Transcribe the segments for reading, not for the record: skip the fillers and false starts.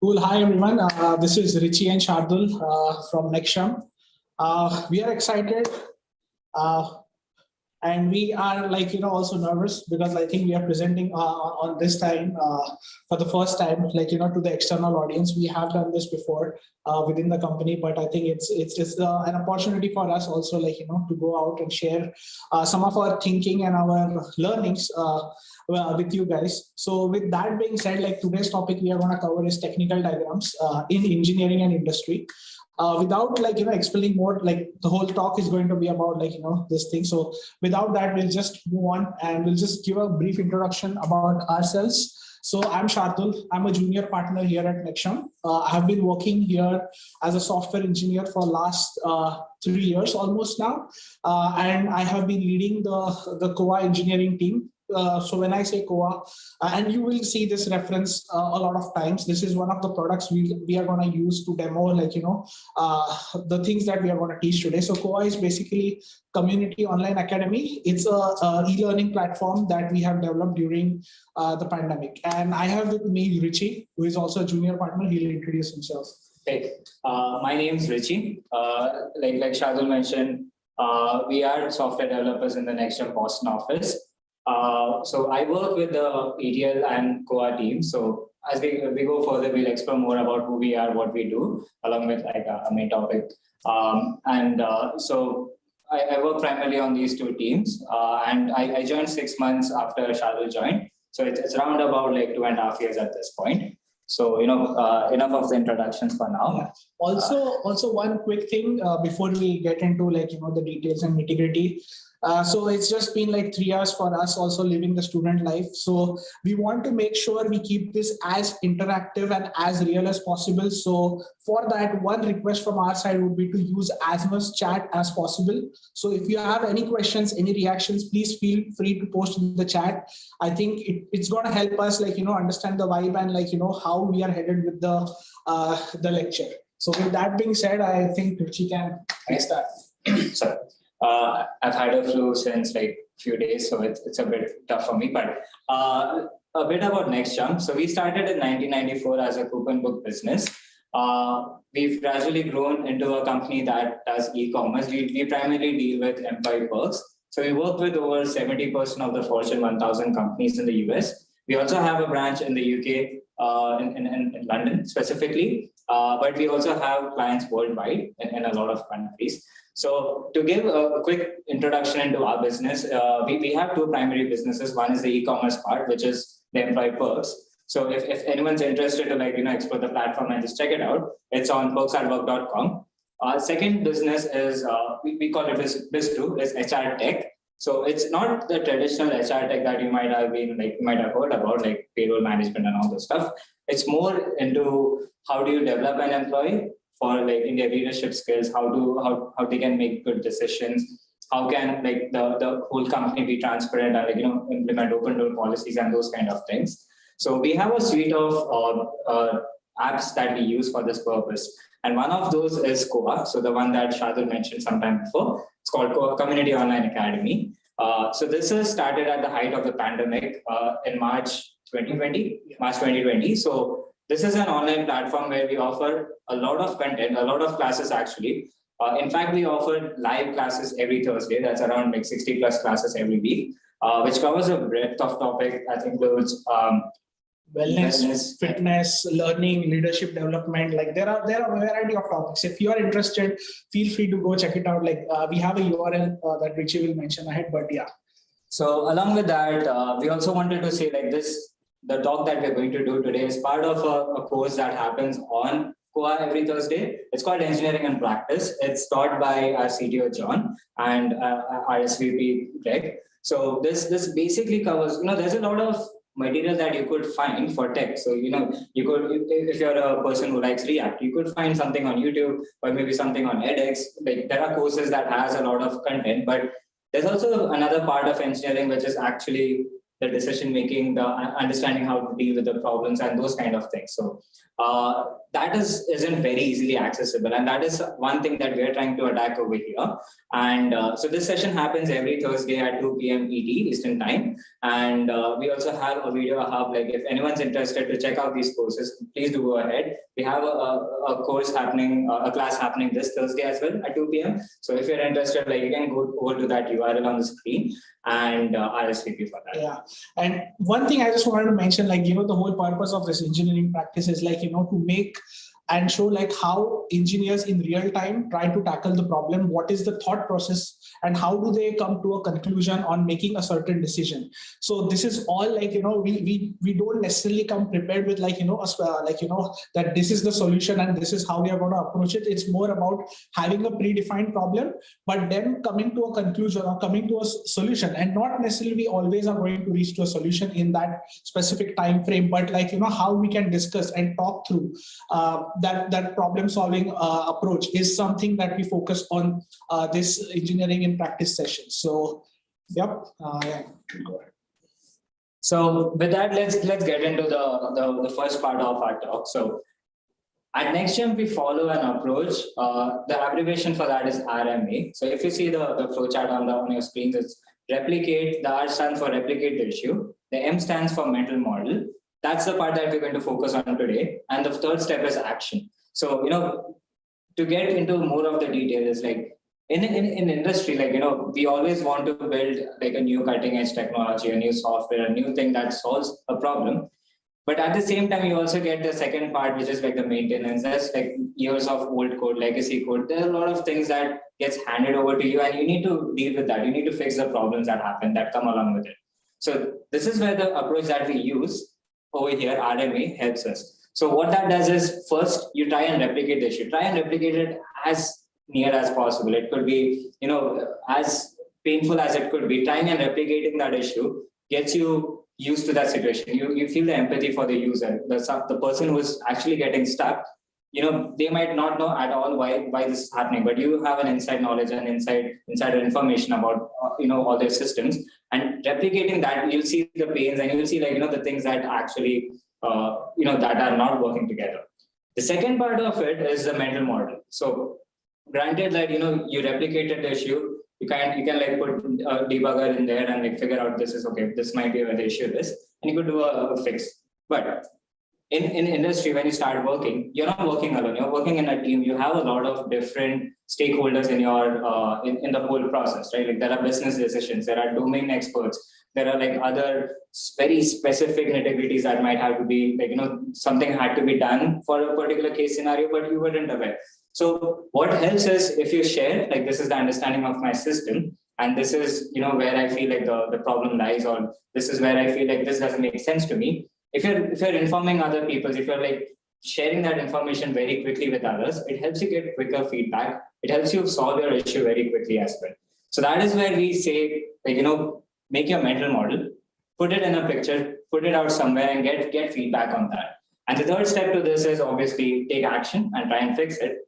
Cool. Hi, everyone. This is Richie and Shardul from Nexam. We are excited uh, and we are also nervous because I think we are presenting on this time for the first time, to the external audience. We have done this before within the company, but I think it's an opportunity for us also, to go out and share some of our thinking and our learnings with you guys. So with that being said, today's topic we are going to cover is technical diagrams in engineering and industry. Without explaining more, the whole talk is going to be about this thing. So without that, we'll just move on and we'll just give a brief introduction about ourselves. So I'm Shardul. I'm a junior partner here at Nexam. I have been working here as a software engineer for last 3 years almost now, and I have been leading the COA engineering team. So when I say COA, and you will see this reference a lot of times, this is one of the products we are going to use to demo, the things that we are going to teach today. So COA is basically Community Online Academy. It's a e-learning platform that we have developed during the pandemic. And I have with me Richie, who is also a junior partner. He'll introduce himself. Hey, my name is Richie. Like Shardul mentioned, we are software developers in the Nexam Boston office. So I work with the ETL and COA team. So as we go further, we'll explore more about who we are, what we do, along with a main topic. So I work primarily on these two teams, and I joined 6 months after Shardul joined. So it's around about 2.5 years at this point. So enough of the introductions for now. Yeah. Also one quick thing before we get into the details and nitty-gritty. So it's just been 3 years for us also living the student life. So we want to make sure we keep this as interactive and as real as possible. So for that, one request from our side would be to use as much chat as possible. So if you have any questions, any reactions, please feel free to post in the chat. I think it's going to help us understand the vibe and how we are headed with the lecture. So with that being said, I think Richie can start. Sorry. I've had a flu since few days, so it's a bit tough for me. But a bit about Nexam. So we started in 1994 as a coupon book business. We've gradually grown into a company that does e-commerce. We primarily deal with employee perks. So we work with over 70% of the Fortune 1000 companies in the US. We also have a branch in the UK, in London specifically, but we also have clients worldwide in a lot of countries. So to give a quick introduction into our business, we have two primary businesses. One is the e-commerce part, which is the employee perks. So if anyone's interested to explore the platform and just check it out, it's on perksatwork.com. Our second business is, we call it Biz2, is HR tech. So it's not the traditional HR tech that you might have heard about, like payroll management and all this stuff. It's more into how do you develop an employee for in their leadership skills, how they can make good decisions, how can the whole company be transparent and implement open door policies and those kind of things. So we have a suite of apps that we use for this purpose. And one of those is COA. So the one that Shardul mentioned sometime before, it's called COA, Community Online Academy. So this is started at the height of the pandemic in March 2020. So this is an online platform where we offer a lot of content, a lot of classes actually. In fact, we offer live classes every Thursday. That's around 60 plus classes every week, which covers a breadth of topic that includes wellness, fitness, learning, leadership development. There are a variety of topics. If you are interested, feel free to go check it out. We have a URL that Richie will mention ahead, but yeah. So along with that, we also wanted to say the talk that we're going to do today is part of a course that happens on COA every Thursday. It's called Engineering and Practice. It's taught by our CTO, John, and our SVP, Greg. So this basically covers, there's a lot of material that you could find for tech. So, you could, if you're a person who likes React, you could find something on YouTube or maybe something on edX. There are courses that has a lot of content, but there's also another part of engineering, which is actually the decision making, the understanding how to deal with the problems and those kind of things. So that isn't very easily accessible, and that is one thing that we are trying to attack over here. And so this session happens every Thursday at 2 p.m. ET Eastern Time, and we also have a video hub. Like if anyone's interested to check out these courses, please do go ahead. We have a course happening, a class happening this Thursday as well at 2 p.m. So if you're interested, like you can go over to that URL on the screen and RSVP for that. Yeah. And one thing I just wanted to mention, like, the whole purpose of this engineering practice is like, to make and show like how engineers in real time try to tackle the problem, what is the thought process, and how do they come to a conclusion on making a certain decision. So this is all like, we don't necessarily come prepared with like, that this is the solution and this is how we are going to approach it. It's more about having a predefined problem, but then coming to a conclusion or coming to a solution, and not necessarily we always are going to reach to a solution in that specific time frame, but like, how we can discuss and talk through that problem solving approach is something that we focus on this engineering in practice session. So, yep. Yeah. Go ahead. So with that, let's get into the first part of our talk. So at NextGem, we follow an approach. The abbreviation for that is RMA. So if you see the flowchart on your screen, it's replicate. The R stands for replicate the issue. The M stands for mental model. That's the part that we're going to focus on today. And the third step is action. So, to get into more of the details, like in industry, like, we always want to build like a new cutting edge technology, a new software, a new thing that solves a problem. But at the same time, you also get the second part, which is like the maintenance. That's like years of old code, legacy code. There are a lot of things that gets handed over to you, and you need to deal with that. You need to fix the problems that happen, that come along with it. So this is where the approach that we use over here, RMA, helps us. So what that does is, first, you try and replicate the issue. Try and replicate it as near as possible. It could be, as painful as it could be. Trying and replicating that issue gets you used to that situation. You feel the empathy for the user, the person who is actually getting stuck. They might not know at all why this is happening, but you have an inside knowledge and insider information about all their systems, and replicating that, you'll see the pains and you'll see like the things that actually that are not working together. The second part of it is the mental model. So granted that you replicated the issue, you can like put a debugger in there and like figure out this might be where the issue is, and you could do a fix. But in industry, when you start working, you're not working alone. You're working in a team. You have a lot of different stakeholders in your in the whole process, right? Like there are business decisions, there are domain experts, there are like other very specific nitty-gritties that might have to be like something had to be done for a particular case scenario, but you weren't aware. So what helps is if you share, like this is the understanding of my system, and this is where I feel like the problem lies, or this is where I feel like this doesn't make sense to me. If you're informing other people, if you're like sharing that information very quickly with others, it helps you get quicker feedback. It helps you solve your issue very quickly as well. So that is where we say, like, make your mental model, put it in a picture, put it out somewhere, and get feedback on that. And the third step to this is obviously take action and try and fix it.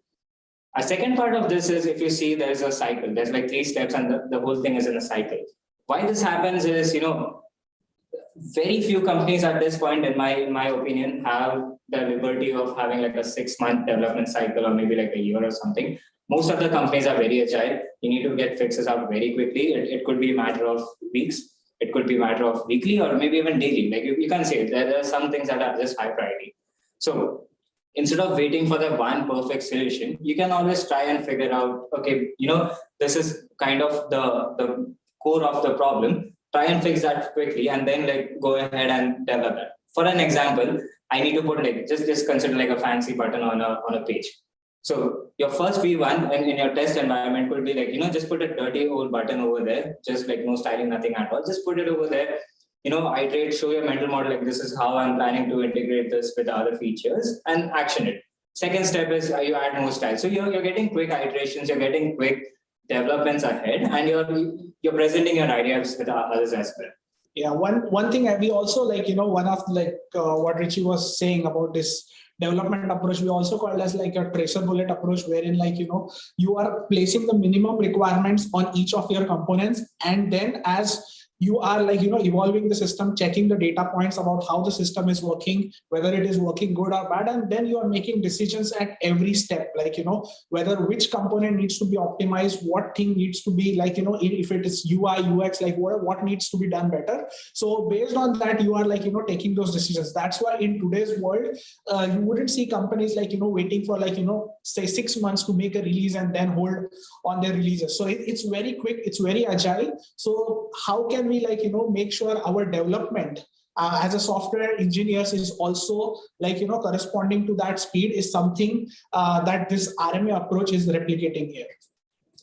A second part of this is, if you see, there's a cycle. There's like 3 steps, and the whole thing is in a cycle. Why this happens is, very few companies at this point, in my opinion, have the liberty of having like a 6-month development cycle or maybe like a year or something. Most of the companies are very agile. You need to get fixes out very quickly. It could be a matter of weeks. It could be a matter of weekly or maybe even daily. Like you can't say it. There are some things that are just high priority. So instead of waiting for the one perfect solution, you can always try and figure out, okay, this is kind of the core of the problem. Try and fix that quickly, and then like go ahead and develop it. For an example, I need to put like just consider like a fancy button on a page. So your first V1 in your test environment could be like, just put a dirty old button over there, just like no styling, nothing at all. Just put it over there. Iterate, show your mental model like this is how I'm planning to integrate this with other features, and action it. Second step is you add more style. So you're getting quick iterations, you're getting quick developments ahead, and you're presenting your ideas with others as well. Yeah, one thing we also like, one of like what Richie was saying about this development approach, we also call as like a tracer bullet approach, wherein like, you are placing the minimum requirements on each of your components, and then as you are like, evolving the system, checking the data points about how the system is working, whether it is working good or bad. And then you are making decisions at every step, like, whether which component needs to be optimized, what thing needs to be like, if it is UI, UX, like what needs to be done better. So based on that, you are like, taking those decisions. That's why in today's world, you wouldn't see companies like, waiting for like, say 6 months to make a release and then hold on their releases. So it's very quick, it's very agile. So how can we like, make sure our development as a software engineers is also like, corresponding to that speed is something that this RMA approach is replicating here.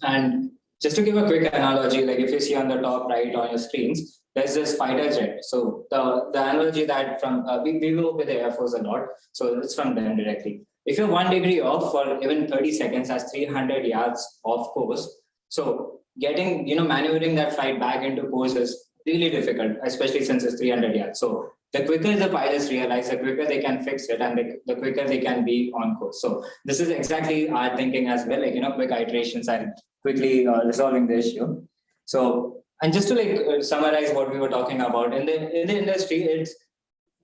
And just to give a quick analogy, like if you see on the top right on your screens, there's this fighter jet. So the analogy that from we work with the Air Force a lot, so it's from them directly. If you're 1 degree off for even 30 seconds, that's 300 yards off course. So getting, maneuvering that flight back into course is really difficult, especially since it's 300 yards. So the quicker the pilots realize, the quicker they can fix it, and the quicker they can be on course. So this is exactly our thinking as well, like, quick iterations and quickly resolving the issue. So, and just to like summarize what we were talking about, in the industry, it's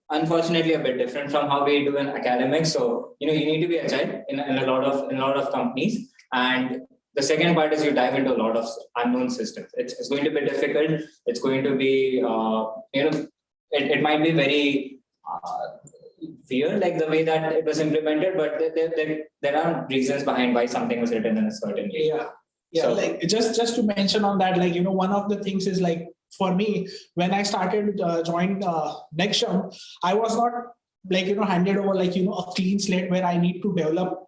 unfortunately a bit different from how we do in academics. So, you need to be agile in a lot of companies. And the second part is you dive into a lot of unknown systems. It's going to be difficult. It's going to be, it might be very weird, like the way that it was implemented, but there are reasons behind why something was written in a certain way. Yeah. So, like just to mention on that, like, one of the things is like, for me, when I started joined Nexam, I was not like, handed over like, a clean slate where I need to develop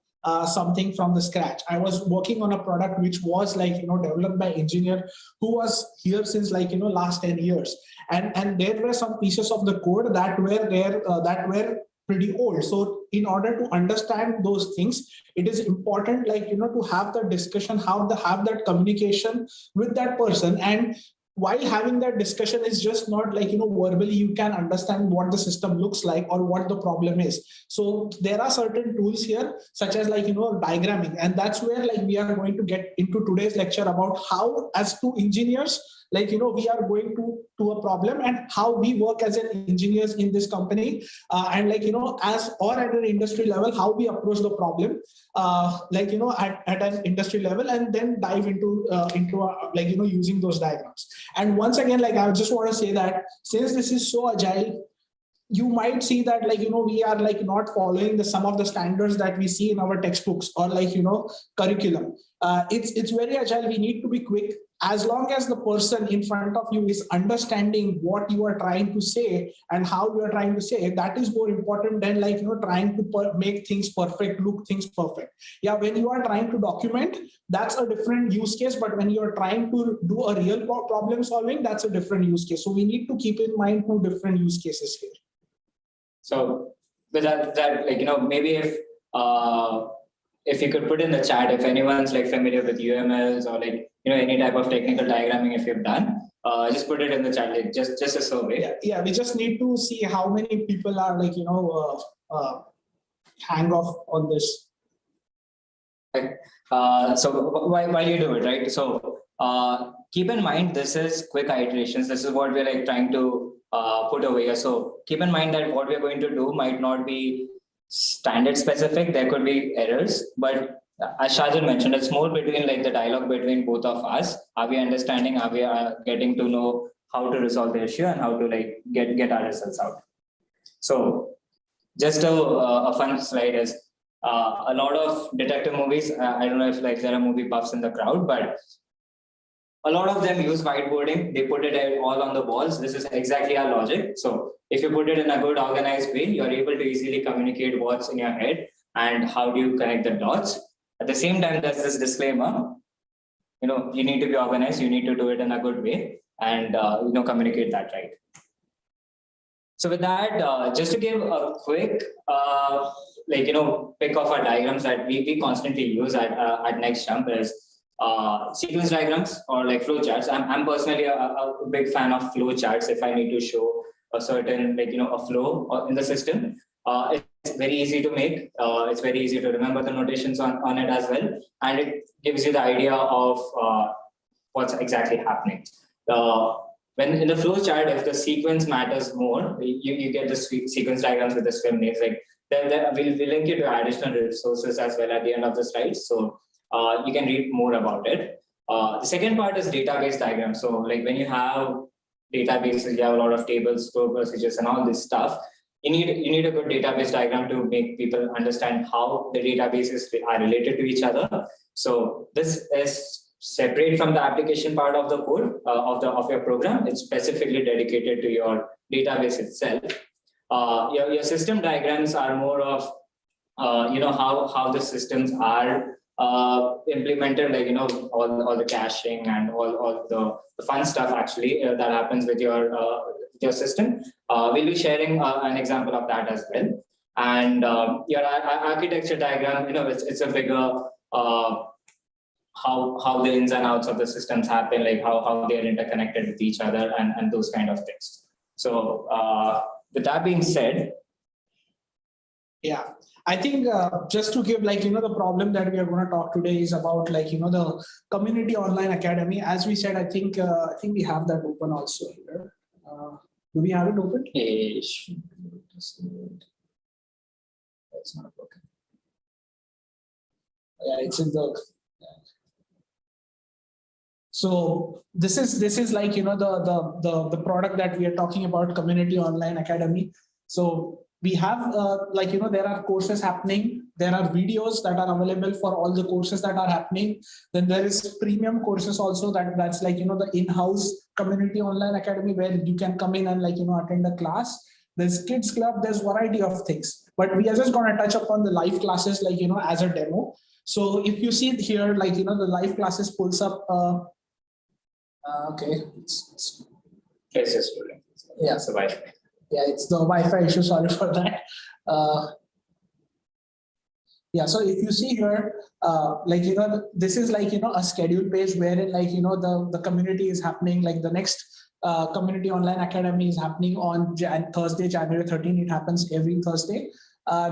something from the scratch. I was working on a product which was like, developed by engineer who was here since like, last 10 years. And there were some pieces of the code that were there, that were pretty old. So in order to understand those things, it is important, like, to have the discussion, have that communication with that person. And while having that discussion is just not like, verbally, you can understand what the system looks like or what the problem is. So there are certain tools here, such as like, diagramming. And that's where like we are going to get into today's lecture about how, as two engineers, like, we are going to a problem and how we work as an engineers in this company, and like, as or at an industry level, how we approach the problem, like, at an industry level, and then dive into like, using those diagrams. And once again, like, I just want to say that since this is so agile, you might see that like, we are like not following some of the standards that we see in our textbooks or like, curriculum. It's very agile. We need to be quick. As long as the person in front of you is understanding what you are trying to say and how you are trying to say it, that is more important than like, trying to make things perfect, look things perfect. Yeah, when you are trying to document, that's a different use case. But when you are trying to do a real problem solving, that's a different use case. So we need to keep in mind two different use cases here. So with that like, maybe if you could put in the chat, if anyone's like familiar with UMLs or like, any type of technical diagramming, if you've done, just put it in the chat, like just a survey. Yeah, we just need to see how many people are like, hang off on this. Okay. So while you do it, right? So keep in mind, this is quick iterations. This is what we're like trying to put away here. So keep in mind that what we're going to do might not be standard specific. There could be errors, but as Shardul mentioned, it's more between like the dialogue between both of us. Are we understanding? Are we getting to know how to resolve the issue and how to like get our results out? So just a fun slide is a lot of detective movies. I don't know if like there are movie buffs in the crowd, but a lot of them use whiteboarding. They put it all on the walls. This is exactly our logic. So if you put it in a good organized way, you're able to easily communicate what's in your head and how do you connect the dots. At the same time, there's this disclaimer, you need to be organized. You need to do it in a good way and, communicate that right. So with that, just to give a quick, pick of our diagrams that we constantly use at NextJump is sequence diagrams or like flow charts. I'm personally a big fan of flow charts. If I need to show a certain a flow in the system, it's very easy to make. It's very easy to remember the notations on it as well, and it gives you the idea of what's exactly happening. when in the flow chart, if the sequence matters more, you get the sequence diagrams with the swim lanes. Like we'll link you to additional resources as well at the end of the slides, so you can read more about it. The second part is database diagram. So like when you have databases, you have a lot of tables, store procedures, and all this stuff. You need a good database diagram to make people understand how the databases are related to each other. So this is separate from the application part of the code of your program. It's specifically dedicated to your database itself. Your system diagrams are more of how the systems are implemented, like all the caching and all the fun stuff actually that happens with your system. We'll be sharing an example of that as well. And your architecture diagram, it's a bigger how the ins and outs of the systems happen, like how they are interconnected with each other, and those kind of things. So with that being said, yeah, I think just to give the problem that we are going to talk today is about the Community Online Academy. As we said, I think we have that open also here. Do we have it open? It's not broken. Yeah, it's in the. So this is the product that we are talking about, Community Online Academy. So we have there are courses happening. There are videos that are available for all the courses that are happening. Then there is premium courses also that's the in-house Community Online Academy, where you can come in and attend a class. There's kids club. There's variety of things. But we are just going to touch upon the live classes as a demo. So if you see it here, the live classes pulls up. Okay. It's just rolling. Yeah. It's the Wi-Fi. Yeah, it's the Wi-Fi issue. Sorry for that. Yeah, so if you see here, this is a schedule page wherein the community is happening. Like the next Community Online Academy is happening on Thursday, January 13. It happens every Thursday.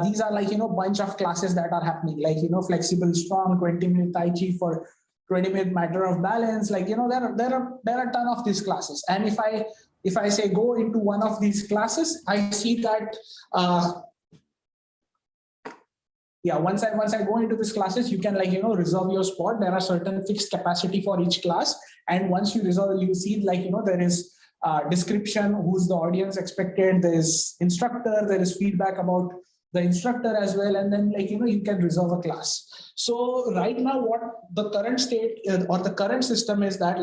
These are bunch of classes that are happening, flexible strong, 20-minute Tai Chi for 20-minute matter of balance. There are a ton of these classes. And if I say go into one of these classes, I see that once I go into these classes, you can reserve your spot. There are certain fixed capacity for each class, and once you reserve, you see there is description, who's the audience expected, there is instructor, there is feedback about the instructor as well, and then you can reserve a class. So right now, what the current state or the current system is that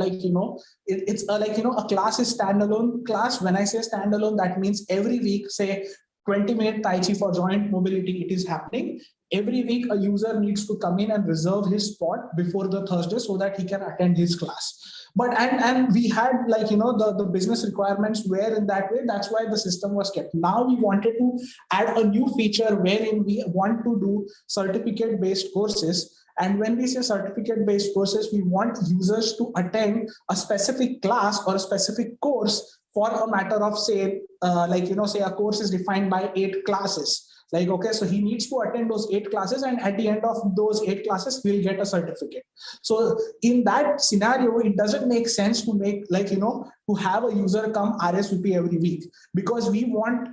it's a class is standalone class. When I say standalone, that means every week, say 20-minute Tai Chi for joint mobility, it is happening. Every week, a user needs to come in and reserve his spot before the Thursday so that he can attend his class. But and we had the business requirements were in that way. That's why the system was kept. Now we wanted to add a new feature wherein we want to do certificate-based courses. And when we say certificate-based courses, we want users to attend a specific class or a specific course for a matter of say a course is defined by 8 classes. So he needs to attend those 8 classes, and at the end of those 8 classes, we'll get a certificate. So in that scenario, it doesn't make sense to make to have a user come RSVP every week, because we want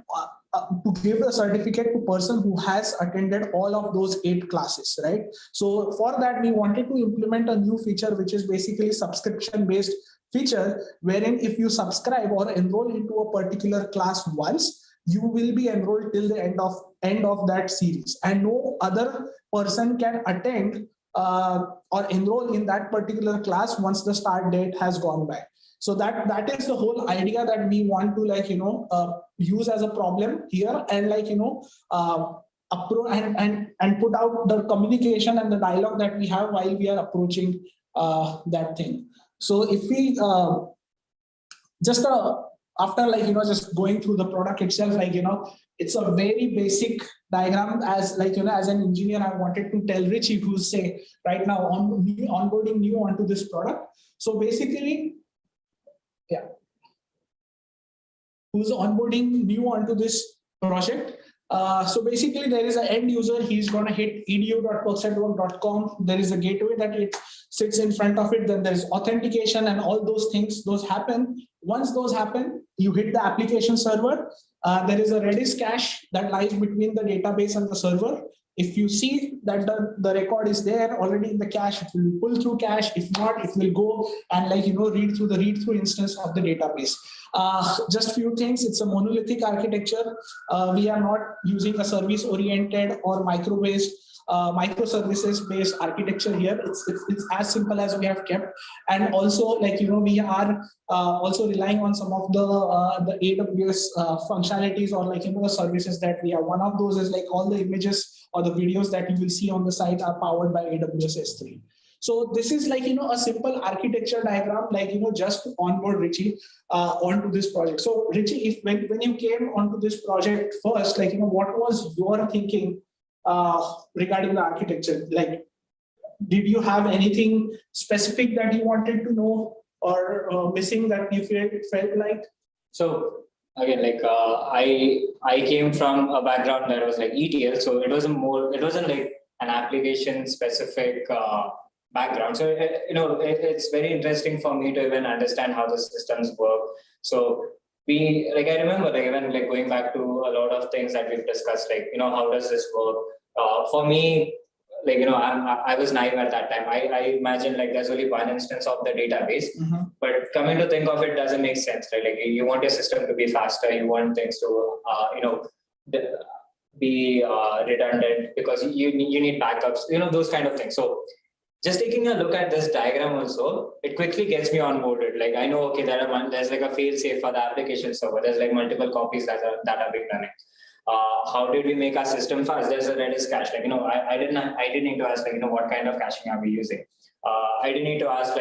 to give a certificate to person who has attended all of those 8 classes, right? So for that, we wanted to implement a new feature, which is basically subscription-based feature, wherein if you subscribe or enroll into a particular class once, you will be enrolled till the end of that series, and no other person can attend or enroll in that particular class once the start date has gone by. So that is the whole idea that we want to use as a problem here, and and put out the communication and the dialogue that we have while we are approaching that thing. So if we just after just going through the product itself, it's a very basic diagram. As as an engineer, I wanted to tell Richie, who's right now onboarding new onto this product. So basically, who's onboarding new onto this project. So basically, there is an end user. He's going to hit edu.percentwork.com. There is a gateway that it sits in front of it. Then there's authentication and all those things. Those happen Once those happen, you hit the application server. There is a Redis cache that lies between the database and the server. If you see that the record is there already in the cache, it will pull through cache. If not, it will go and read through the read through instance of the database. Just few things. It's a monolithic architecture. We are not using a service oriented or microservices based architecture here. It's as simple as we have kept. And also we are also relying on some of the AWS functionalities or the services that we have. One of those is all the images or the videos that you will see on the site are powered by AWS S3. So this is a simple architecture diagram, just to onboard Richie onto this project. So Richie, if when you came onto this project first, what was your thinking regarding the architecture? Did you have anything specific that you wanted to know or missing that you felt like? So again, I came from a background that was ETL, so it wasn't like an application specific background. So it's very interesting for me to even understand how the systems work. So I remember even going back to a lot of things that we've discussed, how does this work? For me, I was naive at that time. I imagine there's only one instance of the database, but coming to think of it, doesn't make sense, right? You want your system to be faster, you want things to be redundant because you need backups, those kind of things. So just taking a look at this diagram also, it quickly gets me onboarded. I know, okay, there's a fail safe for the application server. There's multiple copies that are being running. How did we make our system fast? There's a Redis cache. I didn't need to ask what kind of caching are we using. I didn't need to ask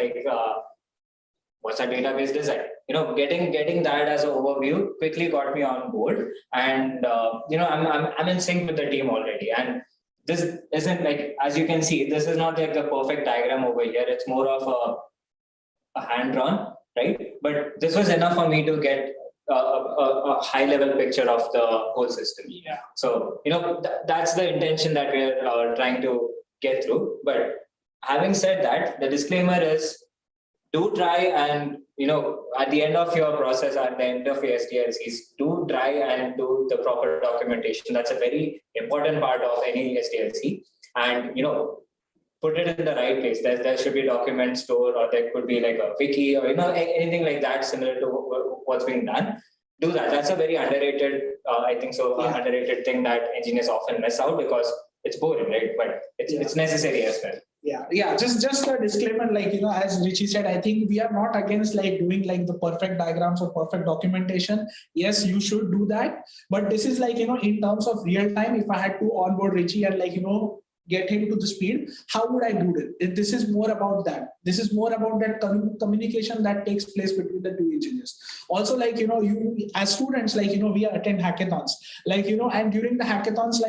what's our database design. Getting that as an overview quickly got me on board, and I'm in sync with the team already. And this isn't as you can see, this is not a perfect diagram over here. It's more of a hand drawn, right? But this was enough for me to get a high level picture of the whole system. Yeah. So that's the intention that we're trying to get through. But having said that, the disclaimer is, do try and at the end of your process, at the end of your SDLCs, do try and do the proper documentation. That's a very important part of any SDLC. And put it in the right place. There should be a document store, or there could be a wiki, or anything like that similar to what's being done. Do that. That's a very underrated, underrated thing that engineers often miss out because it's boring, right? But it's necessary as well. Yeah. Just a disclaimer, as Richie said, I think we are not against doing the perfect diagrams or perfect documentation. Yes, you should do that. But this is in terms of real time, if I had to onboard Richie and get him to the speed, how would I do it? This is more about that. This is more about that communication that takes place between the two engineers. Also, you as students, we attend hackathons, and during the hackathons,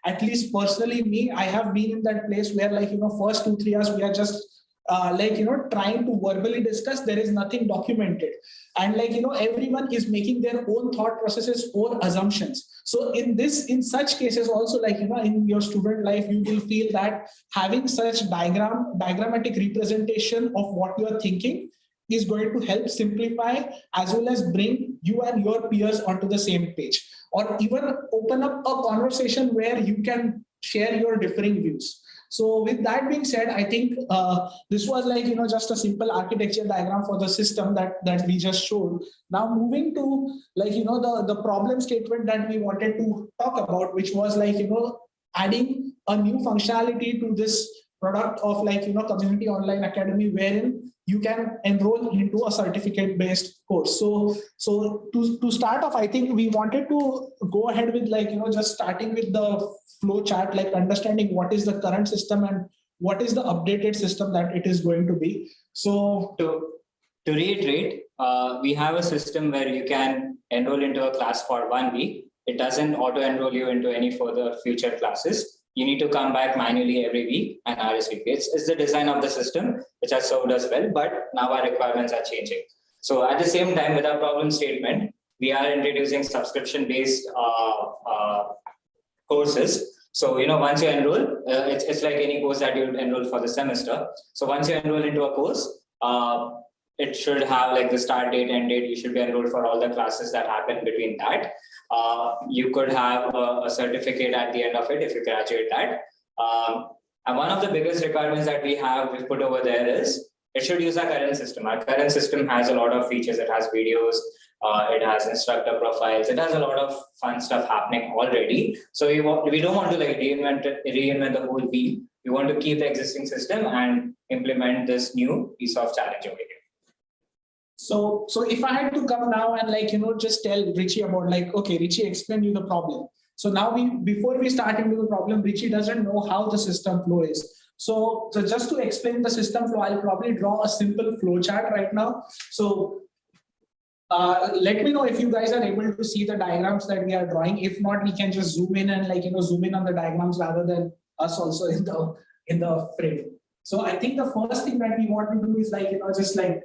at least personally me, I have been in that place where first 2-3 hours we are just trying to verbally discuss. There is nothing documented, and everyone is making their own thought processes or assumptions. So in such cases also, in your student life, you will feel that having such diagrammatic representation of what you are thinking is going to help simplify as well as bring you and your peers onto the same page, or even open up a conversation where you can share your differing views. So with that being said, I think this was just a simple architecture diagram for the system that we just showed. Now moving to the problem statement that we wanted to talk about, which was adding a new functionality to this product of Community Online Academy, wherein you can enroll into a certificate-based course. So to start off, I think we wanted to go ahead with just starting with the flow chart, understanding what is the current system and what is the updated system that it is going to be. So to reiterate, we have a system where you can enroll into a class for 1 week. It doesn't auto-enroll you into any further future classes. You need to come back manually every week and RSVP. It's the design of the system, which has served us well, but now our requirements are changing. So at the same time, with our problem statement, we are introducing subscription-based courses. So, once you enroll, it's like any course that you enroll for the semester. So once you enroll into a course, it should have like the start date, end date. You should be enrolled for all the classes that happen between that. You could have a certificate at the end of it if you graduate that. And one of the biggest requirements that we've put over there is it should use our current system. Our current system has a lot of features. It has videos, it has instructor profiles, it has a lot of fun stuff happening already. So we don't want to like reinvent the whole wheel. We want to keep the existing system and implement this new piece of challenge over here. So if I had to come now and like, just tell Richie about like, okay, Richie explain you the problem. So now before we start into the problem, Richie doesn't know how the system flow is. So just to explain the system flow, I'll probably draw a simple flow chart right now. So let me know if you guys are able to see the diagrams that we are drawing. If not, we can just zoom in and like, zoom in on the diagrams rather than us also in the frame. So I think the first thing that we want to do is like, just like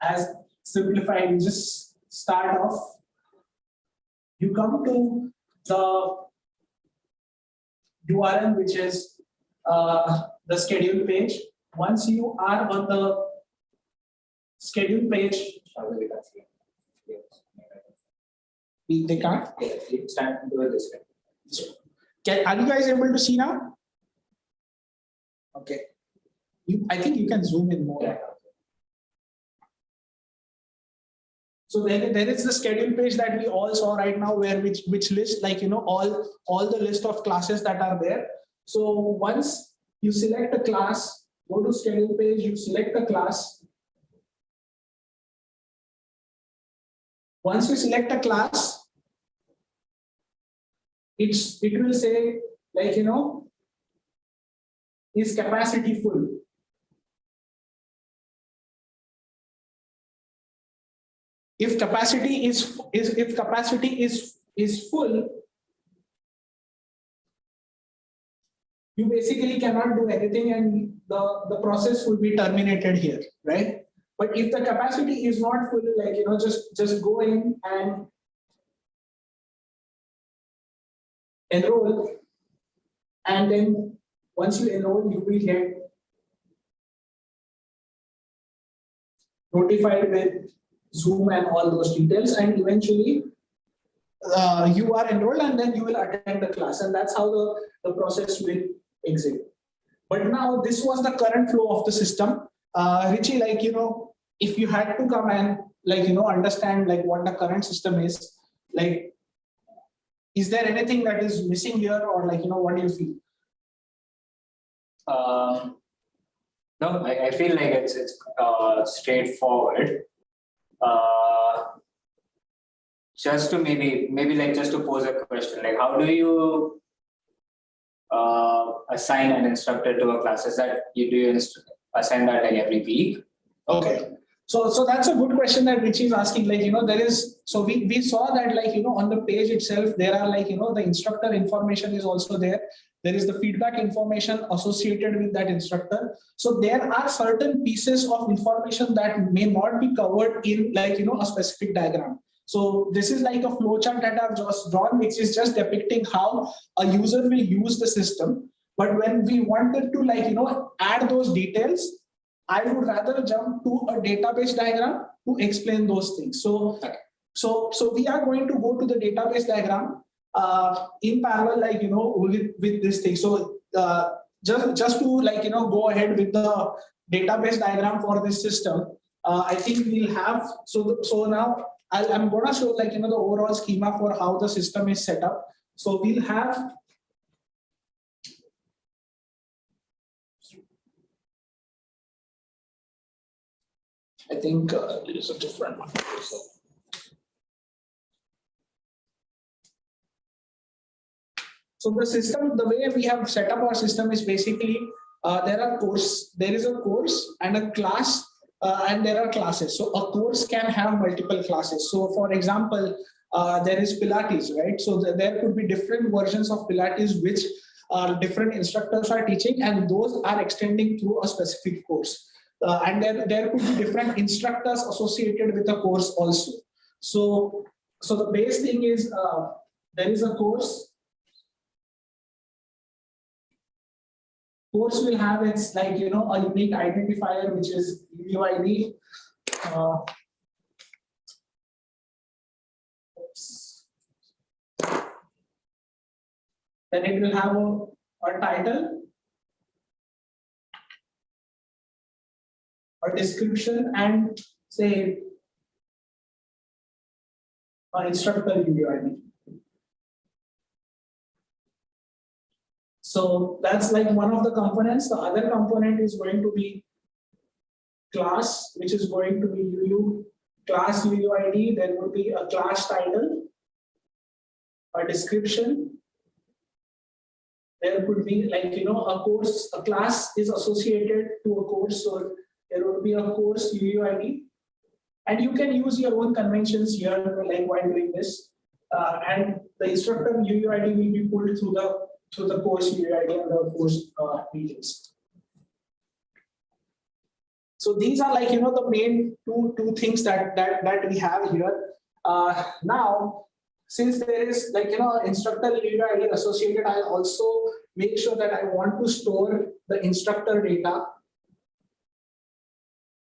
as simplified, you just start off. You come to the URL, which is the schedule page. Once you are on the schedule page, they can't. It's time to do this. Are you guys able to see now? Okay. I think you can zoom in more. Yeah. So there is the schedule page that we all saw right now, where which list like all the list of classes that are there. So once you select a class, go to schedule page, you select a class. Once you select a class, it will say like is capacity full? If capacity is full, you basically cannot do anything and the process will be terminated here, right? But if the capacity is not full, like just go in and enroll, and then once you enroll, you will get notified with Zoom and all those details, and eventually you are enrolled and then you will attend the class, and that's how the process will exit. But now this was the current flow of the system. Richie, like, if you had to come and like, understand like what the current system is, like, is there anything that is missing here, or like, what do you feel? No, I feel like it's straightforward. Just to maybe like just to pose a question, like how do you assign an instructor to a class? Is that you assign that like every week? Okay. So that's a good question that Richie is asking. Like, there is, so we saw that like, on the page itself, there are like, the instructor information is also there. There is the feedback information associated with that instructor. So there are certain pieces of information that may not be covered in like, a specific diagram. So this is like a flowchart that I've just drawn, which is just depicting how a user will use the system. But when we wanted to like, add those details, I would rather jump to a database diagram to explain those things. So we are going to go to the database diagram in parallel, like, with this thing. So just to like, go ahead with the database diagram for this system, I think we'll have, so now I'm going to show like, the overall schema for how the system is set up. So we'll have I think it is a different one. So the system, the way we have set up our system is basically there is a course and a class, and there are classes. So a course can have multiple classes. So for example, there is Pilates, right? So there could be different versions of Pilates which different instructors are teaching, and those are extending through a specific course. And there could be different instructors associated with the course also. So the base thing is there is a course. Course will have its like a unique identifier, which is UID. uh, then it will have a title, a description, and say an instructor UUID. So that's like one of the components. The other component is going to be class, which is going to be class UUID. There will be a class title, a description. There could be like, a course, a class is associated to a course. So there would be a course UUID. And you can use your own conventions here, like while doing this. And the instructor UUID will be pulled through the course UUID and the course details. So these are like, the main two things that we have here. Now, since there is like, instructor UUID associated, I also make sure that I want to store the instructor data.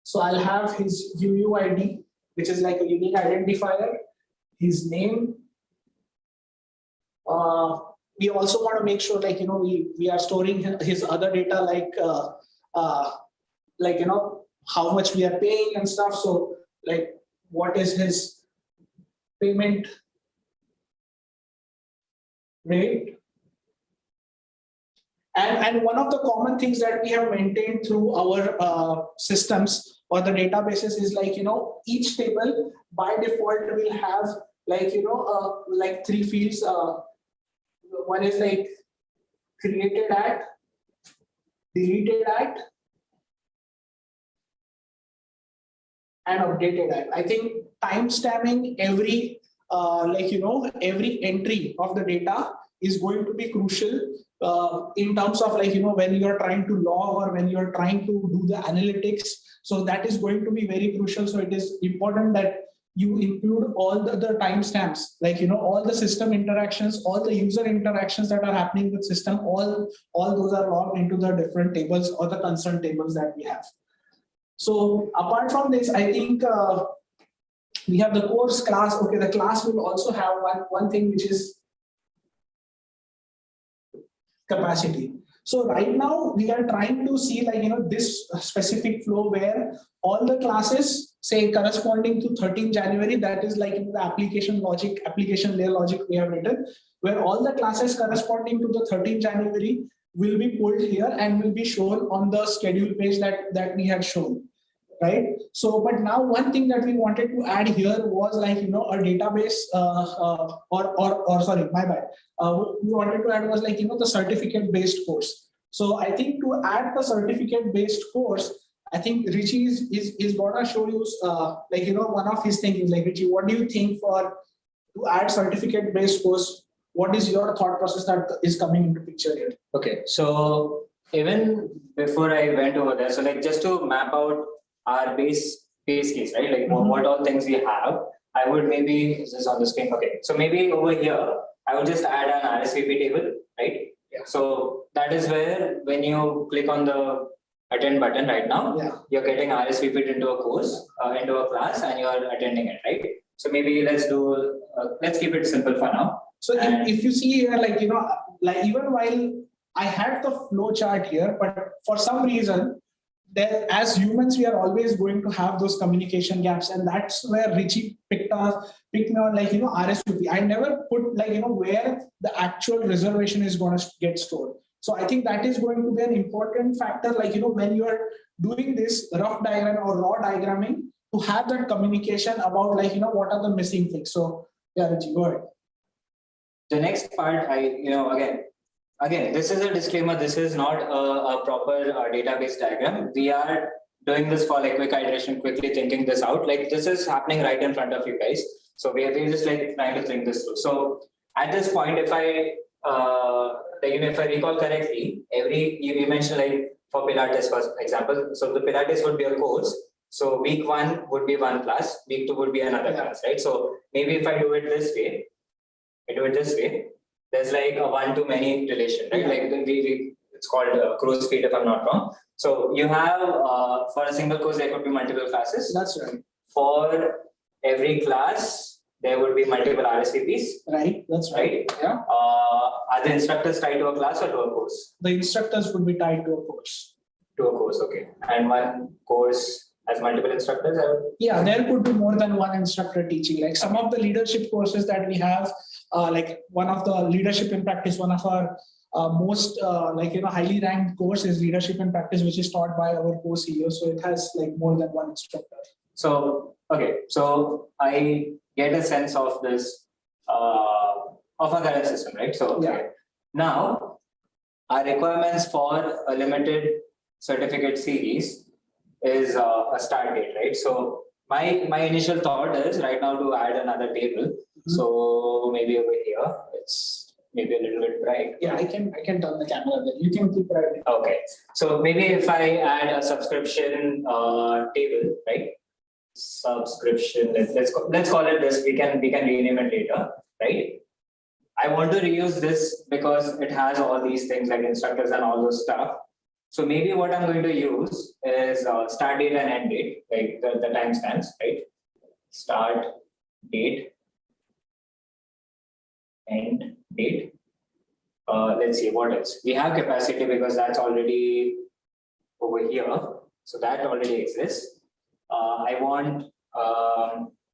So I'll have his UUID, which is like a unique identifier, his name. We also want to make sure like, we are storing his other data like, how much we are paying and stuff. So like, what is his payment rate? And one of the common things that we have maintained through our systems or the databases is like, each table by default will have like, like 3 fields. One is like created at, deleted at, and updated at. I think timestamping every every entry of the data is going to be crucial in terms of like, when you're trying to log or when you're trying to do the analytics. So that is going to be very crucial. So it is important that you include all the timestamps, like, all the system interactions, all the user interactions that are happening with system, all those are logged into the different tables or the concern tables that we have. So apart from this, I think we have the course class. Okay, the class will also have one thing, which is capacity. So right now we are trying to see like, this specific flow where all the classes say corresponding to 13 January, that is like the application layer logic we have written, where all the classes corresponding to the 13 January will be pulled here and will be shown on the schedule page that we had shown. Right. So, but now one thing that we wanted to add here was like, a database sorry, my bad. We wanted to add was like, the certificate based course. So I think to add the certificate based course, I think Richie is gonna show you like, one of his things. Like, Richie, what do you think to add certificate based course? What is your thought process that is coming into picture here? Okay. So even before I went over there, so like just to map out our base case, right? Like what all things we have, I would maybe, is this on the screen? Okay. So maybe over here, I would just add an RSVP table, right? Yeah. So that is where when you click on the attend button right now, you're getting RSVP'd into a course, into a class, and you're attending it, right? So maybe let's keep it simple for now. So if you see here, like, like even while I had the flow chart here, but for some reason, that as humans, we are always going to have those communication gaps. And that's where Richie picked me on like, RSVP. I never put like, where the actual reservation is going to get stored. So I think that is going to be an important factor, like, when you are doing this rough diagram or raw diagramming, to have that communication about like, what are the missing things. So yeah, Richie, go ahead. The next part, Again, this is a disclaimer. This is not a proper database diagram. We are doing this for like quick iteration, quickly thinking this out. Like this is happening right in front of you guys. So we're just like trying to think this through. So at this point, if I recall correctly, you mentioned like for Pilates, for example. So the Pilates would be a course. So week 1 would be one class, week 2 would be another class, right? So maybe if I do it this way, there's like a 1-to-many relation, right? Like it's called crow's feet, if I'm not wrong. So you have for a single course there could be multiple classes. That's right. for every class, there would be multiple RSVPs, Right, that's right. right? Yeah. Are the instructors tied to a class or to a course? The instructors would be tied to a course. To a course, okay. And one course has multiple instructors, I would. Yeah, there could be more than one instructor teaching. Like some of the leadership courses that we have, like one of the leadership in practice, one of our most highly ranked course is leadership in practice, which is taught by our co-CEO. So it has like more than one instructor. So, okay, so I get a sense of this, of our current system, right? So, okay. Yeah. Now, our requirements for a limited certificate series is a start date, right? So, my initial thought is right now to add another table. So maybe over here, it's maybe a little bit bright. Yeah, I can turn the camera there. You can keep it. Okay, so maybe if I add a subscription table, right? Subscription. Let's call it this. We can rename it later, right? I want to reuse this because it has all these things like instructors and all those stuff. So maybe what I'm going to use is start date and end date, like the timestamps, right? Start date, end date. Let's see what else. We have capacity because that's already over here. So that already exists. I want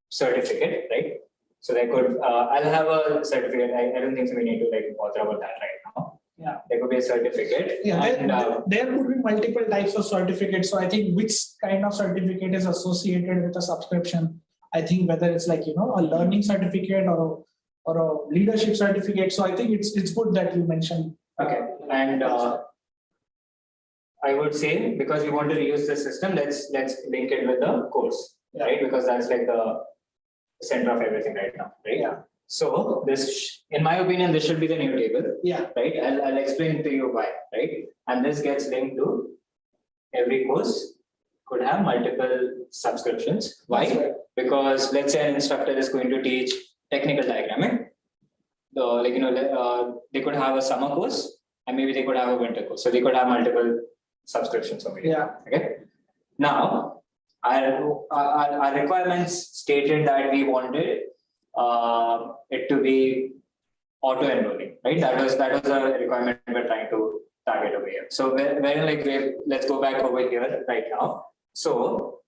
certificate, right? So they could, I'll have a certificate. I don't think so we need to like bother about that right now. Yeah. There could be a certificate. Yeah, and, there could be multiple types of certificates. So I think which kind of certificate is associated with a subscription. I think whether it's like, a learning certificate or a leadership certificate. So I think it's good that you mentioned. Okay. And I would say because we want to reuse the system, let's link it with the course, right? Because that's like the center of everything right now, right? Yeah. So this, in my opinion, this should be the new table. Yeah. Right. I'll explain to you why. Right. And this gets linked to every course could have multiple subscriptions. Why? Right. Because let's say an instructor is going to teach technical diagramming. They could have a summer course and maybe they could have a winter course. So they could have multiple subscriptions over here. Yeah. Okay. Now, our requirements stated that we wanted it to be auto enrolling, right? That was a requirement we're trying to target over here. So let's go back over here right now. So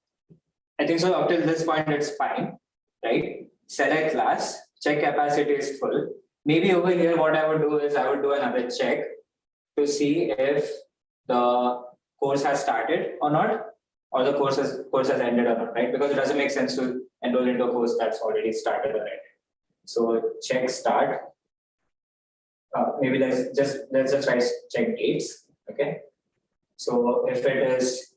I think so up till this point it's fine, right? Select class, check capacity is full. Maybe over here what I would do is I would do another check to see if the course has started or not, or the course has ended or not, right? Because it doesn't make sense to enroll into a course that's already started or ended. So check start. Maybe let's just try check dates. Okay. So if it is,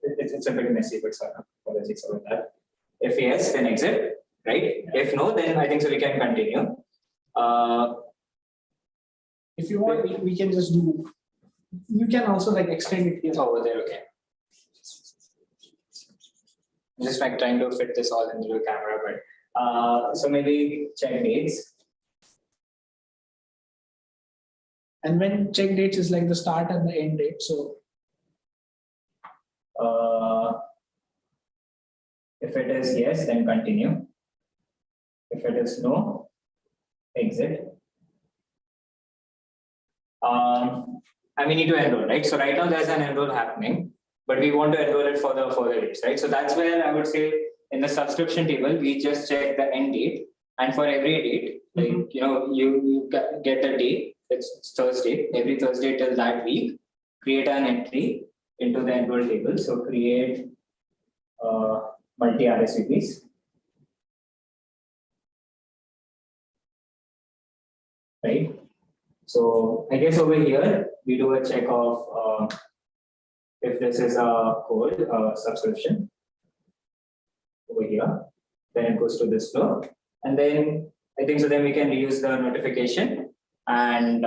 it's a bit messy, but sorry, apologies about that. If yes, then exit, right? If no, then I think so we can continue. If you want, we can just do. You can also like extend it here. Over there, okay. I'm just like trying to fit this all into the camera, but so maybe check dates. And when check dates is like the start and the end date. So if it is yes, then continue. If it is no, exit. And we need to enroll, right? So right now there's an enroll happening, but we want to enroll it for the further dates, right? So that's where I would say in the subscription table, we just check the end date, and for every date, like you get the day. It's Thursday. Every Thursday till that week, create an entry into the enroll table. So create multi RSVPs. Right. So I guess over here we do a check of if this is a code subscription over here, then it goes to this flow, and then I think so. Then we can reuse the notification, and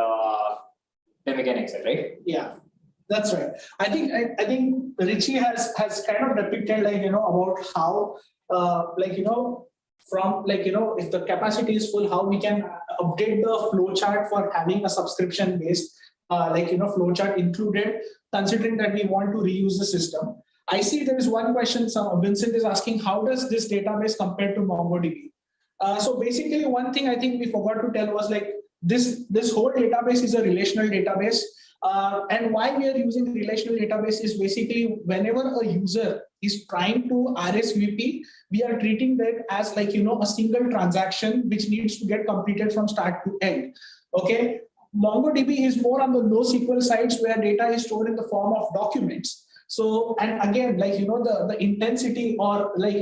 then we can exit, right? yeah, that's right. I think Richie has kind of depicted about how from if the capacity is full, how we can update the flow chart for having a subscription based flow chart included, considering that we want to reuse the system. I see there is one question. Vincent is asking, how does this database compare to MongoDB? So basically, one thing I think we forgot to tell was like this whole database is a relational database. And why we are using relational database is basically whenever a user is trying to RSVP, we are treating that as like, a single transaction which needs to get completed from start to end. Okay. MongoDB is more on the NoSQL sites where data is stored in the form of documents. So, and again, like, the intensity or like,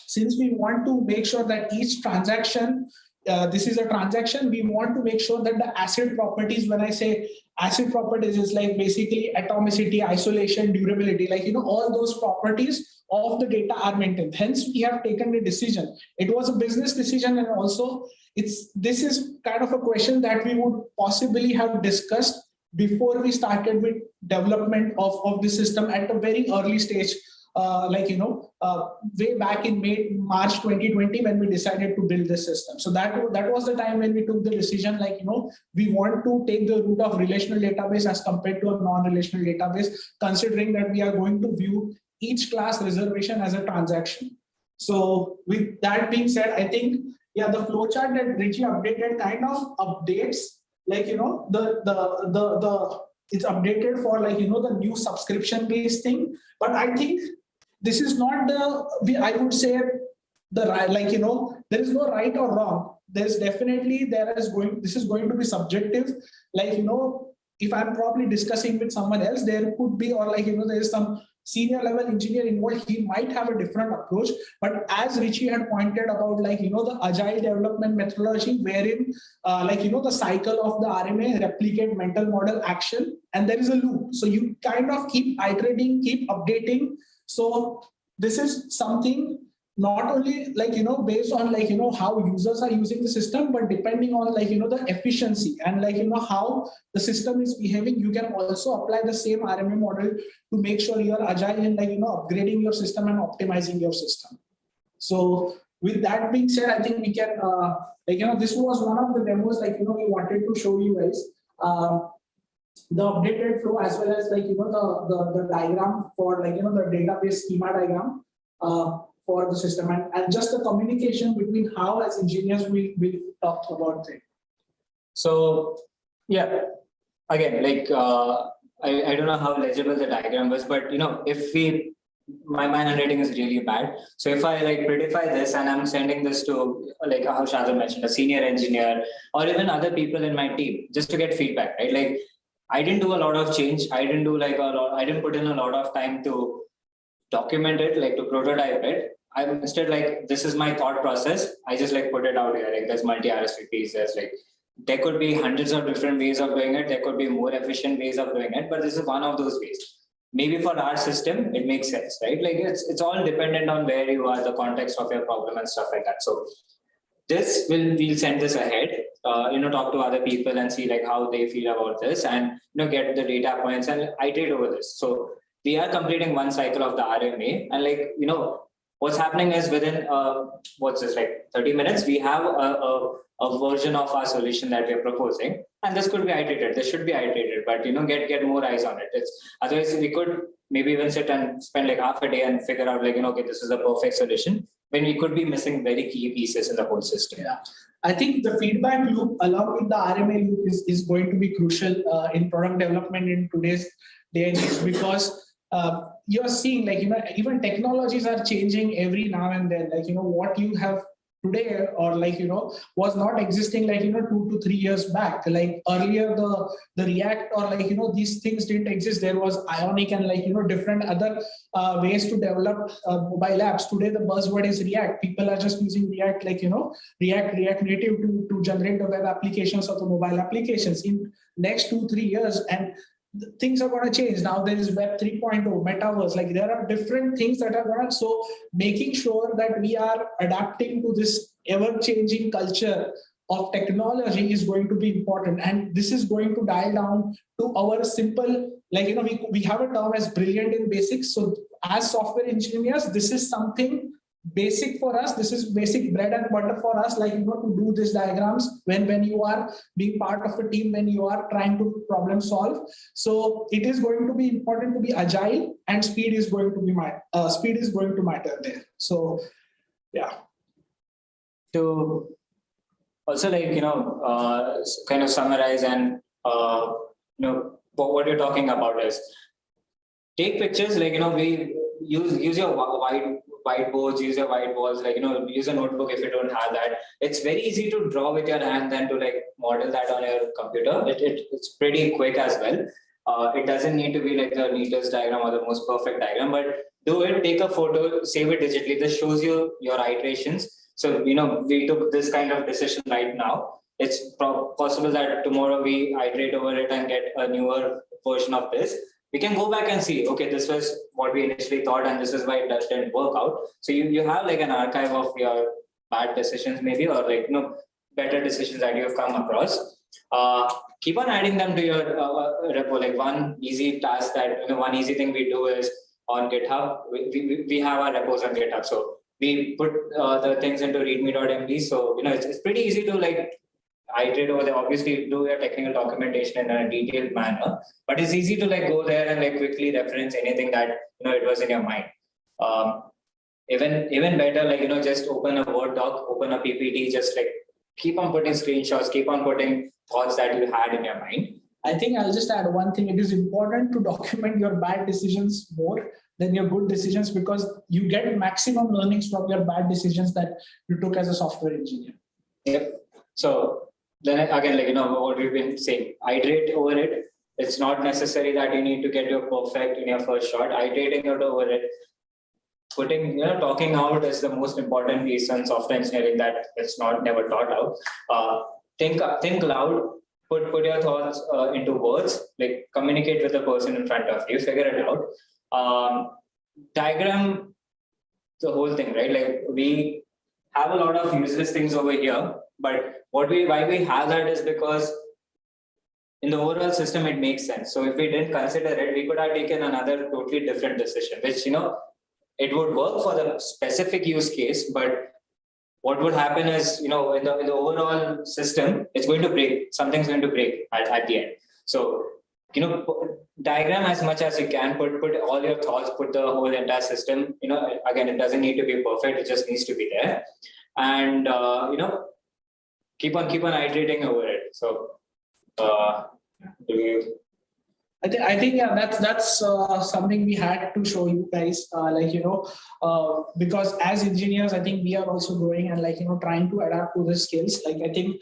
since we want to make sure that each transaction, this is a transaction, we want to make sure that the ACID properties, when I say ACID properties, is like basically atomicity, isolation, durability, like, all those properties of the data are maintained. Hence, we have taken a decision. It was a business decision, and also this is kind of a question that we would possibly have discussed before we started with development of the system at a very early stage, way back in March 2020 when we decided to build this system. So that was the time when we took the decision, we want to take the route of relational database as compared to a non-relational database, considering that we are going to view each class reservation as a transaction. So with that being said, I think, the flowchart that Richie updated kind of updates, it's updated for the new subscription based thing. But I think this is not I would say the right, there is no right or wrong. This is going to be subjective. If I'm probably discussing with someone else, there could be, or there is some senior level engineer involved, he might have a different approach. But as Richie had pointed about, the agile development methodology, wherein, the cycle of the RMA, replicate, mental model, action, and there is a loop. So you kind of keep iterating, keep updating. So this is something not only based on how users are using the system, but depending on the efficiency and how the system is behaving, you can also apply the same RMA model to make sure you are agile in upgrading your system and optimizing your system. So with that being said, I think we can this was one of the demos we wanted to show you guys. The updated flow as well as the diagram for the database schema diagram for the system, and just the communication between how as engineers we talk about it. So yeah, again, I don't know how legible the diagram was, but if my handwriting is really bad. So if I prettify this and I'm sending this to how Shardul mentioned, a senior engineer or even other people in my team, just to get feedback, right? I didn't do a lot of change. I didn't do I didn't put in a lot of time to document it, to prototype it. I'm instead this is my thought process. I just put it out here. There's multi RSVPs. There's there could be hundreds of different ways of doing it. There could be more efficient ways of doing it, but this is one of those ways. Maybe for our system, it makes sense, right? It's all dependent on where you are, the context of your problem and stuff like that. So we'll send this ahead, talk to other people and see how they feel about this, and get the data points and iterate over this. So we are completing one cycle of the RMA, and what's happening is within 30 minutes we have a version of our solution that we're proposing, and this could be iterated. This should be iterated, but get more eyes on it. Otherwise we could maybe even sit and spend half a day and figure out okay, this is the perfect solution, when we could be missing very key pieces in the whole system. Yeah, I think the feedback loop along with the RMA loop is going to be crucial in product development in today's day and age, because you're seeing even technologies are changing every now and then. What you have today or was not existing 2 to 3 years back. Earlier the React or these things didn't exist. There was Ionic and different other ways to develop mobile apps. Today the buzzword is React. People are just using React React Native to generate the web applications or the mobile applications. In next 2-3 years, and things are going to change. Now there is Web 3.0, Metaverse, there are different things that are going to, so making sure that we are adapting to this ever-changing culture of technology is going to be important. And this is going to dial down to our simple, we have a term as brilliant in basics. So as software engineers, this is something basic for us. This is basic bread and butter for us, like, to do these diagrams when you are being part of a team, when you are trying to problem solve. So it is going to be important to be agile, and speed is going to matter there. So yeah. To also, like, kind of summarize and what you're talking about is take pictures, like, we use your whiteboards, use your white walls, like, use a notebook if you don't have that. It's very easy to draw with your hand than to like model that on your computer. It's pretty quick as well. It doesn't need to be like the neatest diagram or the most perfect diagram, but do it, take a photo, save it digitally. This shows you your iterations. So, we took this kind of decision right now. It's possible that tomorrow we iterate over it and get a newer version of this. We can go back and see, okay, this was what we initially thought, and this is why it didn't work out. So you have like an archive of your bad decisions, maybe, or like, better decisions that you have come across. Keep on adding them to your repo. Like one easy task that, one easy thing we do is on GitHub, we have our repos on GitHub. So we put the things into readme.md. So, it's pretty easy to like iterate over there. Obviously, do your technical documentation in a detailed manner, but it's easy to like go there and like quickly reference anything that, it was in your mind. Even better, like, just open a Word doc, open a PPT, just like keep on putting screenshots, keep on putting thoughts that you had in your mind. I think I'll just add one thing. It is important to document your bad decisions more than your good decisions, because you get maximum learnings from your bad decisions that you took as a software engineer. Yep. So then again, like, what we've been saying, iterate over it. It's not necessary that you need to get your perfect in your first shot. Iterating over it, talking out is the most important piece in software engineering that it's never taught out. Think loud. Put your thoughts into words, like communicate with the person in front of you, figure it out. Diagram the whole thing, right? Like we have a lot of useless things over here, but why we have that is because in the overall system, it makes sense. So if we didn't consider it, we could have taken another totally different decision, which, it would work for the specific use case, but what would happen is, in the overall system, it's going to break. Something's going to break at the end. So, diagram as much as you can, put all your thoughts, put the whole entire system, again, it doesn't need to be perfect. It just needs to be there. And, keep on iterating over it. So, I think yeah, that's something we had to show you guys, because as engineers, I think we are also growing and trying to adapt to the skills. Like I think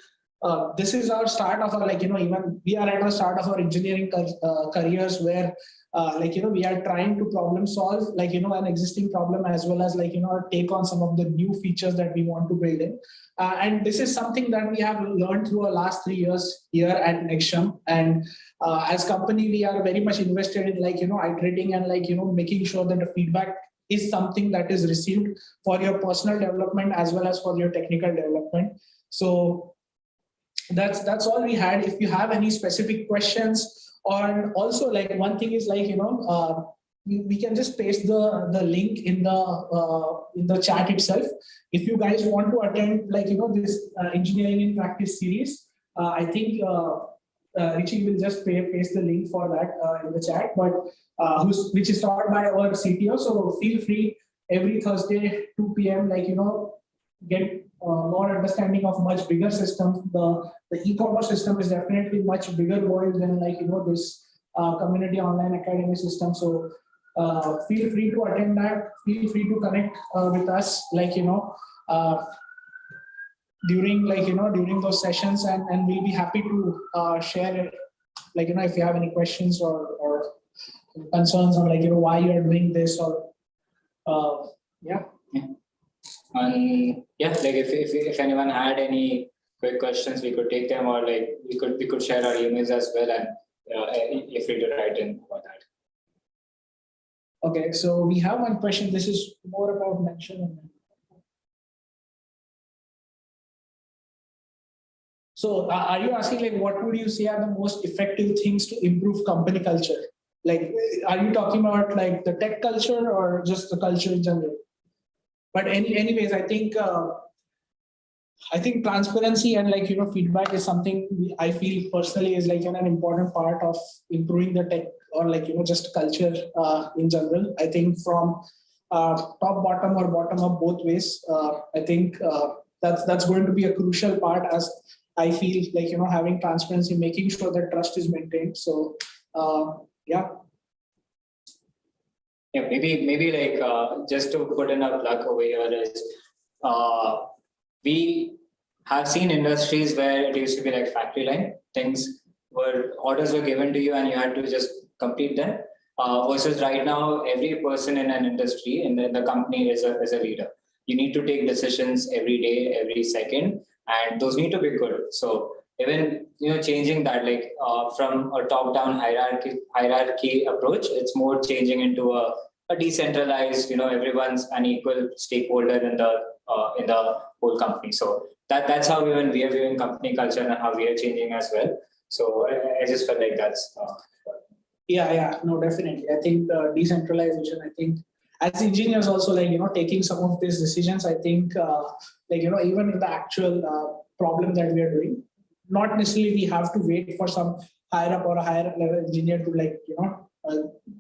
this is our start of our even we are at the start of our engineering careers where we are trying to problem solve an existing problem, as well as take on some of the new features that we want to build in. And this is something that we have learned through our last 3 years here at Nexam. And as company, we are very much invested in iterating and making sure that the feedback is something that is received for your personal development as well as for your technical development. So that's all we had. If you have any specific questions, or also one thing is we can just paste the link in the chat itself. If you guys want to attend this engineering in practice series, I think Richie will just paste the link for that in the chat, but which is taught by our CTO. So feel free every Thursday 2 p.m. Get more understanding of much bigger systems. The e-commerce system is definitely much bigger world than this community online academy system. So feel free to attend that. Feel free to connect with us during those sessions, and we'll be happy to share it. If you have any questions or concerns on why you are doing this, or if anyone had any quick questions, we could take them, or we could share our emails as well, and you're free to write in about that. Okay, so we have one question. This is more about mention. So are you asking what would you say are the most effective things to improve company culture? Are you talking about the tech culture or just the culture in general? but anyways, I think transparency and feedback is something I feel personally is like an important part of improving the tech or just culture in general. I think from top bottom or bottom up both ways. I think that's going to be a crucial part as I feel having transparency, making sure that trust is maintained. So yeah. Yeah, maybe just to put in a plug over here is we have seen industries where it used to be like factory line things where orders were given to you and you had to just complete them. Versus right now, every person in an industry in the company is a leader. You need to take decisions every day, every second, and those need to be good. So even changing that from a top-down hierarchy approach, it's more changing into a decentralized. Everyone's an equal stakeholder in the whole company. So that's how even we are viewing company culture and how we are changing as well. So I just felt like that's. Yeah, no, definitely. I think decentralization, I think as engineers also taking some of these decisions, I think even in the actual problem that we are doing, not necessarily we have to wait for some higher up or a higher level engineer to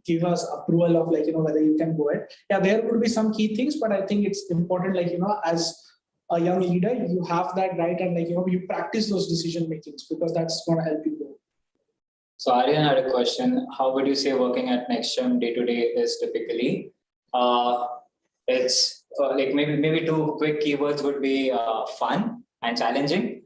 give us approval of whether you can go ahead. Yeah, there could be some key things, but I think it's important as a young leader, you have that right and you practice those decision makings because that's going to help you grow. So Aryan had a question. How would you say working at Nextgem day to day is typically? It's maybe two quick keywords would be fun and challenging.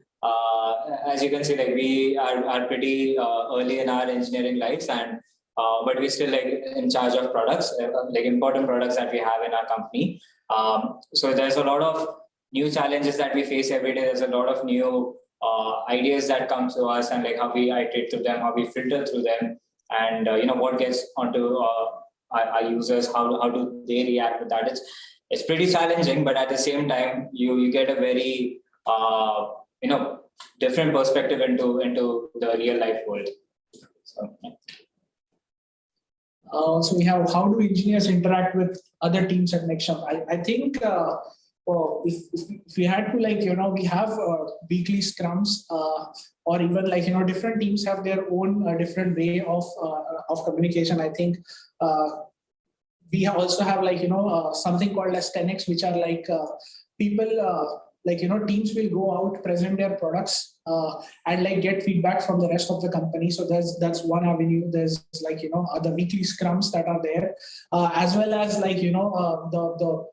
As you can see, we are pretty early in our engineering lives, and but we're still in charge of products, important products that we have in our company. So there's a lot of new challenges that we face every day. There's a lot of new ideas that come to us and how we iterate through them, how we filter through them, and what gets onto our users, how do they react with that. It's pretty challenging, but at the same time you get a very different perspective into the real life world. So yeah. So we have how do engineers interact with other teams at Nextgem? I think if we had to we have weekly scrums or even different teams have their own different way of communication. I think we also have something called as 10x, which are people teams will go out, present their products and get feedback from the rest of the company. So that's one avenue. There's other weekly scrums that are there, as well as the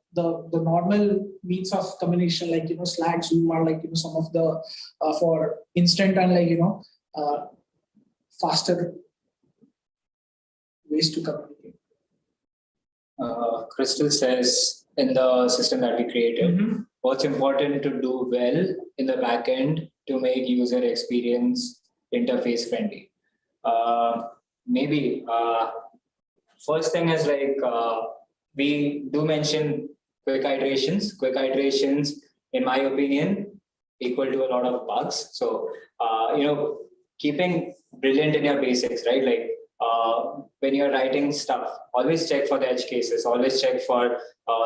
normal means of communication Slack, Zoom are some of the for instant and faster ways to communicate. Crystal says in the system that we created, what's important to do well in the back end to make user experience interface friendly? Maybe first thing is we do mention quick iterations. Quick iterations, in my opinion, equal to a lot of bugs. So keeping brilliant in your basics, right? When you're writing stuff, always check for the edge cases, always check for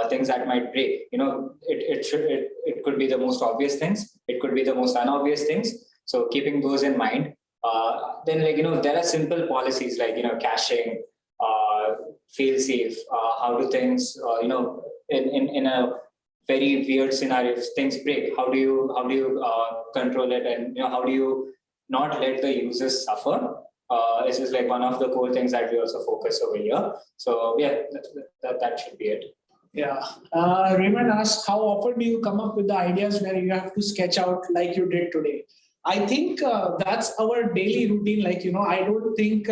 things that might break. It could be the most obvious things, it could be the most unobvious things. So keeping those in mind, then there are simple policies caching, fail safe, how do things in a very weird scenario, if things break, how do you control it, and how do you not let the users suffer? This is one of the core things that we also focus over here. So yeah, that should be it. Yeah. Raymond asked, how often do you come up with the ideas where you have to sketch out like you did today? I think that's our daily routine. I don't think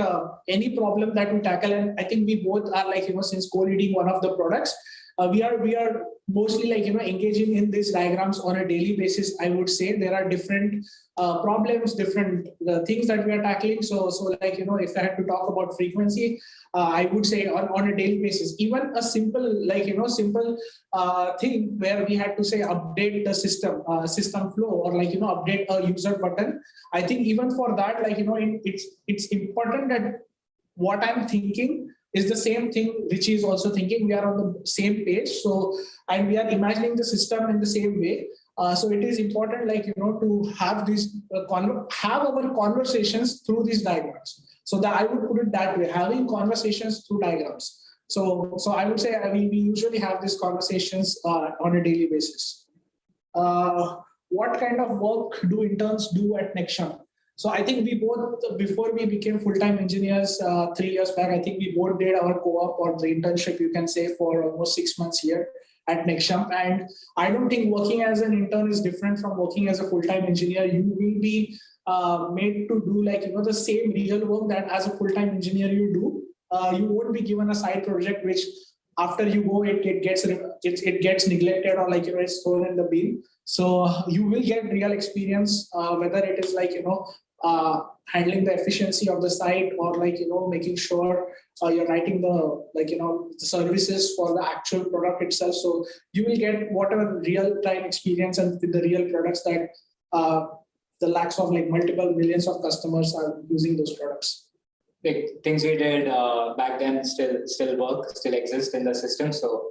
any problem that we tackle, and I think we both are since co-leading one of the products, we are mostly engaging in these diagrams on a daily basis. I would say there are different problems, different things that we are tackling. So if I had to talk about frequency, I would say on a daily basis, even a simple simple thing where we had to say update the system flow or update a user button. I think even for that it's important that what I'm thinking is the same thing Richie is also thinking. We are on the same page. So, and we are imagining the system in the same way. So it is important, like, to have these, have our conversations through these diagrams. So that I would put it that way, having conversations through diagrams. So I would say, we usually have these conversations on a daily basis. What kind of work do interns do at Nexam? So I think we both, before we became full-time engineers 3 years back, I think we both did our co-op or the internship, you can say, for almost 6 months here at Nexam. And I don't think working as an intern is different from working as a full-time engineer. You will be made to do, like, the same real work that as a full-time engineer you do. You won't be given a side project which after you go, it gets neglected, or, like, it's thrown in the bin. So you will get real experience, whether it is, like, handling the efficiency of the site, or, like, making sure you're writing the, like, the services for the actual product itself. So you will get whatever real time experience and with the real products that the lakhs of, like, multiple millions of customers are using those products. Like, things we did back then still work, still exist in the system. So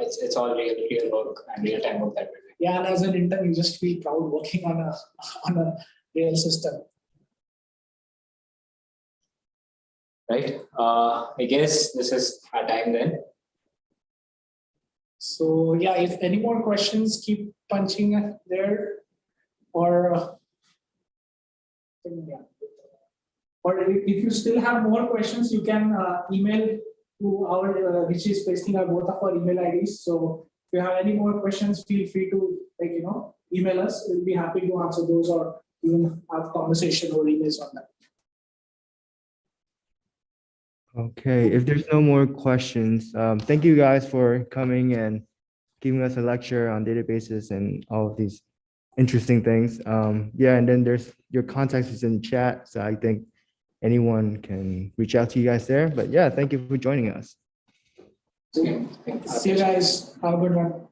it's all real work and real time work that we do. Yeah, and as an intern, you just feel proud working on a real system. Right. I guess this is our time then. So yeah, if any more questions, keep punching there, or yeah. Or if you still have more questions, you can email to our, which is pasting our both of our email IDs. So if you have any more questions, feel free to, like, email us. We'll be happy to answer those, or even have conversation or emails on that. Okay, if there's no more questions, thank you guys for coming and giving us a lecture on databases and all of these interesting things. Yeah, and then there's your contact is in chat, so I think anyone can reach out to you guys there. But yeah, thank you for joining us. See you guys. Have a good one.